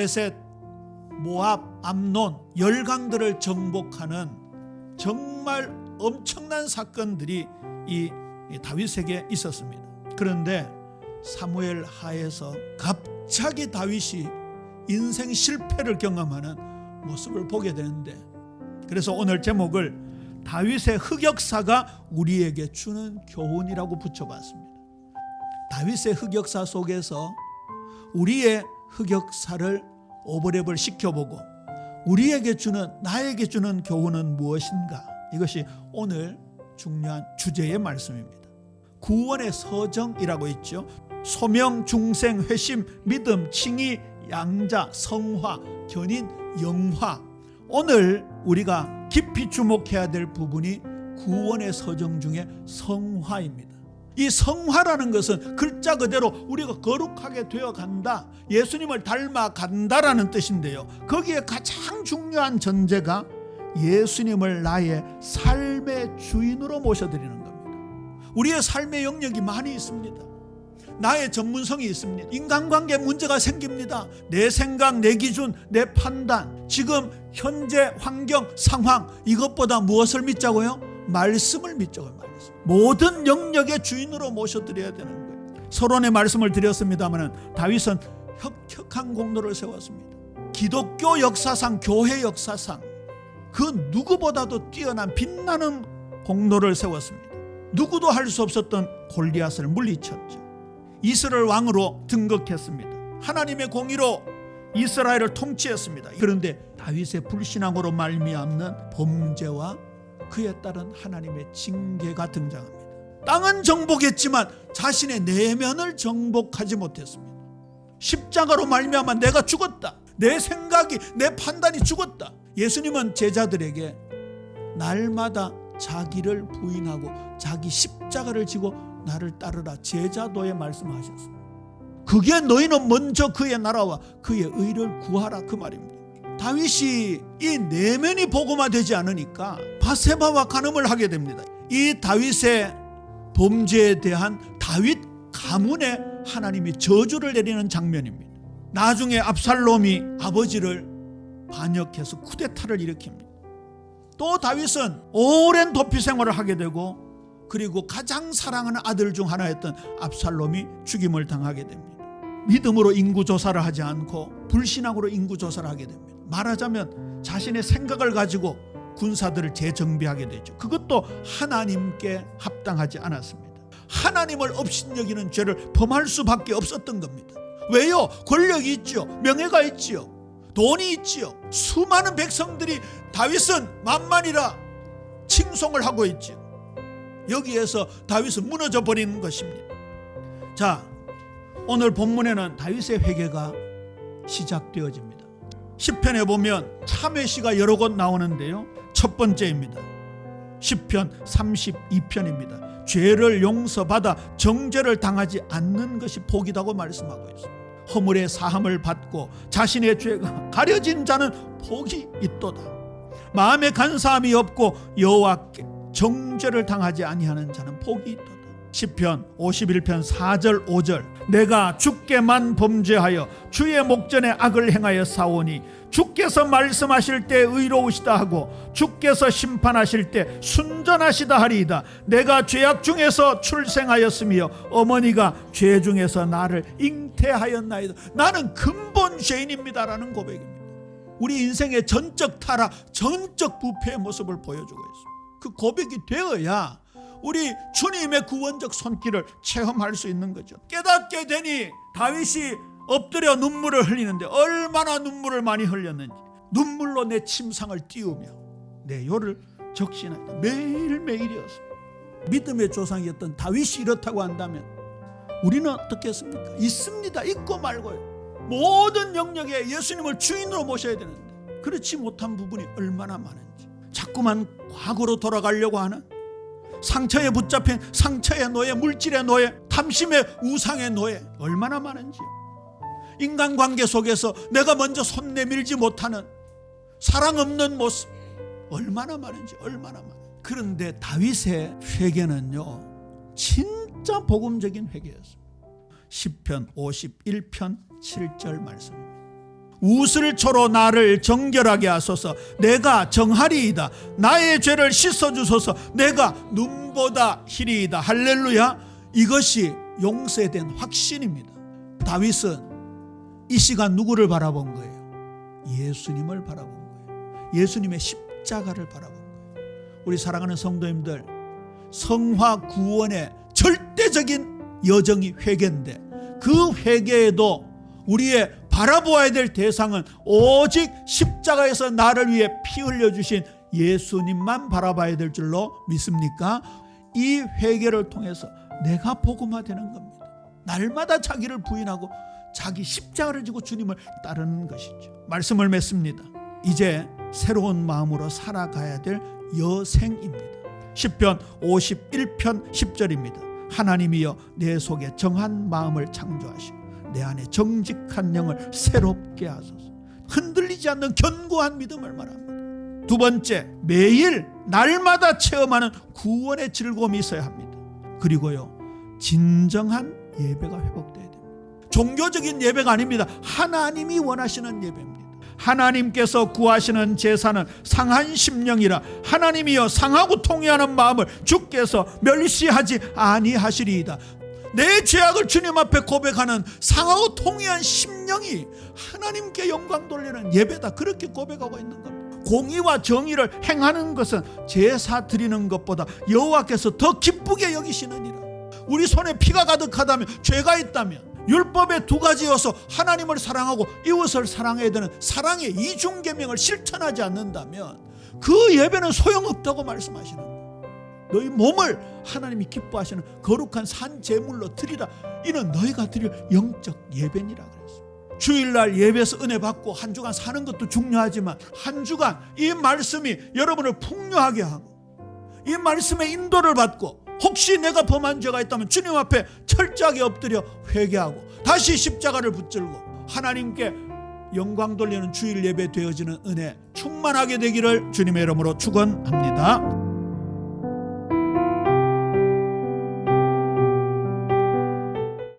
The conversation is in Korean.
블레셋, 모압, 암논, 열강들을 정복하는 정말 엄청난 사건들이 이 다윗에게 있었습니다. 그런데 사무엘 하에서 갑자기 다윗이 인생 실패를 경험하는 모습을 보게 되는데, 그래서 오늘 제목을 다윗의 흑역사가 우리에게 주는 교훈이라고 붙여봤습니다. 다윗의 흑역사 속에서 우리의 흑역사를 오버랩을 시켜보고 나에게 주는 교훈은 무엇인가? 이것이 오늘 중요한 주제의 말씀입니다. 구원의 서정이라고 있죠. 소명, 중생, 회심, 믿음, 칭의, 양자, 성화, 견인, 영화. 오늘 우리가 깊이 주목해야 될 부분이 구원의 서정 중에 성화입니다. 이 성화라는 것은 글자 그대로 우리가 거룩하게 되어 간다, 예수님을 닮아 간다라는 뜻인데요, 거기에 가장 중요한 전제가 예수님을 나의 삶의 주인으로 모셔드리는 겁니다. 우리의 삶의 영역이 많이 있습니다. 나의 전문성이 있습니다. 인간관계 문제가 생깁니다. 내 생각, 내 기준, 내 판단, 지금 현재 환경, 상황, 이것보다 무엇을 믿자고요? 말씀을 믿자고요. 말씀. 모든 영역의 주인으로 모셔드려야 되는 거예요. 서론의 말씀을 드렸습니다만 다윗은 혁혁한 공로를 세웠습니다. 기독교 역사상, 교회 역사상 그 누구보다도 뛰어난 빛나는 공로를 세웠습니다. 누구도 할 수 없었던 골리앗을 물리쳤죠. 이스라엘 왕으로 등극했습니다. 하나님의 공의로 이스라엘을 통치했습니다. 그런데 다윗의 불신앙으로 말미암는 범죄와 그에 따른 하나님의 징계가 등장합니다. 땅은 정복했지만 자신의 내면을 정복하지 못했습니다. 십자가로 말미암아 내가 죽었다, 내 생각이, 내 판단이 죽었다. 예수님은 제자들에게 날마다 자기를 부인하고 자기 십자가를 지고 나를 따르라, 제자도에 말씀하셨습니다. 그게 너희는 먼저 그의 나라와 그의 의를 구하라, 그 말입니다. 다윗이 이 내면이 복음화되지 않으니까 바세바와 간음을 하게 됩니다. 이 다윗의 범죄에 대한 다윗 가문에 하나님이 저주를 내리는 장면입니다. 나중에 압살롬이 아버지를 반역해서 쿠데타를 일으킵니다. 또 다윗은 오랜 도피 생활을 하게 되고, 그리고 가장 사랑하는 아들 중 하나였던 압살롬이 죽임을 당하게 됩니다. 믿음으로 인구조사를 하지 않고 불신앙으로 인구조사를 하게 됩니다. 말하자면 자신의 생각을 가지고 군사들을 재정비하게 되죠. 그것도 하나님께 합당하지 않았습니다. 하나님을 업신여기는 죄를 범할 수밖에 없었던 겁니다. 왜요? 권력이 있죠, 명예가 있지요, 돈이 있지요. 수많은 백성들이 다윗은 만만이라 칭송을 하고 있지요. 여기에서 다윗은 무너져 버리는 것입니다. 자, 오늘 본문에는 다윗의 회개가 시작되어집니다. 시편에 보면 참회시가 여러 곳 나오는데요, 첫 번째입니다. 시편 32편입니다. 죄를 용서받아 정죄를 당하지 않는 것이 복이라고 말씀하고 있습니다. 허물의 사함을 받고 자신의 죄가 가려진 자는 복이 있도다. 마음에 간사함이 없고 여호와께 정죄를 당하지 아니하는 자는 복이 있도다. 시편 51편 4절 5절 내가 주께만 범죄하여 주의 목전에 악을 행하여 싸우니 주께서 말씀하실 때 의로우시다 하고 주께서 심판하실 때 순전하시다 하리이다. 내가 죄악 중에서 출생하였으며 어머니가 죄 중에서 나를 잉태하였나이다. 나는 근본 죄인입니다라는 고백입니다. 우리 인생의 전적 타락, 전적 부패의 모습을 보여주고 있습니다. 그 고백이 되어야 우리 주님의 구원적 손길을 체험할 수 있는 거죠. 깨닫게 되니 다윗이 엎드려 눈물을 흘리는데 얼마나 눈물을 많이 흘렸는지, 눈물로 내 침상을 띄우며 내 혀를 적신하다. 매일매일이었습니다. 믿음의 조상이었던 다윗이 이렇다고 한다면 우리는 어떻겠습니까? 있습니다. 있고 말고요. 모든 영역에 예수님을 주인으로 모셔야 되는데 그렇지 못한 부분이 얼마나 많은지, 자꾸만 과거로 돌아가려고 하는, 상처에 붙잡힌 상처의 노예, 물질의 노예, 탐심의 우상의 노예 얼마나 많은지요. 인간관계 속에서 내가 먼저 손 내밀지 못하는 사랑 없는 모습 얼마나 많은지, 얼마나 많은. 그런데 다윗의 회개는요 진짜 복음적인 회개였습니다. 시편 51편 7절 말씀입니다. 우슬초로 나를 정결하게 하소서. 내가 정하리이다. 나의 죄를 씻어주소서. 내가 눈보다 희리이다. 할렐루야. 이것이 용서된 확신입니다. 다윗은 이 시간 누구를 바라본 거예요? 예수님을 바라본 거예요. 예수님의 십자가를 바라본 거예요. 우리 사랑하는 성도님들, 성화 구원의 절대적인 여정이 회개인데, 그 회개에도 우리의 바라보아야 될 대상은 오직 십자가에서 나를 위해 피 흘려주신 예수님만 바라봐야 될 줄로 믿습니까? 이 회개를 통해서 내가 복음화되는 겁니다. 날마다 자기를 부인하고 자기 십자가를 지고 주님을 따르는 것이죠. 말씀을 맺습니다. 이제 새로운 마음으로 살아가야 될 여생입니다. 시편 51편 10절입니다. 하나님이여 내 속에 정한 마음을 창조하시고 내 안에 정직한 영을 새롭게 하소서. 흔들리지 않는 견고한 믿음을 말합니다. 두 번째, 매일 날마다 체험하는 구원의 즐거움이 있어야 합니다. 그리고요, 진정한 예배가 회복돼야 됩니다. 종교적인 예배가 아닙니다. 하나님이 원하시는 예배입니다. 하나님께서 구하시는 제사는 상한 심령이라. 하나님이여 상하고 통회하는 마음을 주께서 멸시하지 아니하시리이다. 내 죄악을 주님 앞에 고백하는 상하고 통회한 심령이 하나님께 영광 돌리는 예배다. 그렇게 고백하고 있는 겁니다. 공의와 정의를 행하는 것은 제사 드리는 것보다 여호와께서 더 기쁘게 여기시느니라. 우리 손에 피가 가득하다면, 죄가 있다면, 율법의 두 가지여서 하나님을 사랑하고 이웃을 사랑해야 되는 사랑의 이중계명을 실천하지 않는다면 그 예배는 소용없다고 말씀하시는 거예요. 너희 몸을 하나님이 기뻐하시는 거룩한 산 제물로 드리라. 이는 너희가 드릴 영적 예배니라 그랬어요. 주일날 예배에서 은혜 받고 한 주간 사는 것도 중요하지만, 한 주간 이 말씀이 여러분을 풍요하게 하고 이 말씀의 인도를 받고, 혹시 내가 범한 죄가 있다면 주님 앞에 철저하게 엎드려 회개하고 다시 십자가를 붙들고 하나님께 영광 돌리는 주일 예배 되어지는 은혜 충만하게 되기를 주님의 이름으로 축원합니다.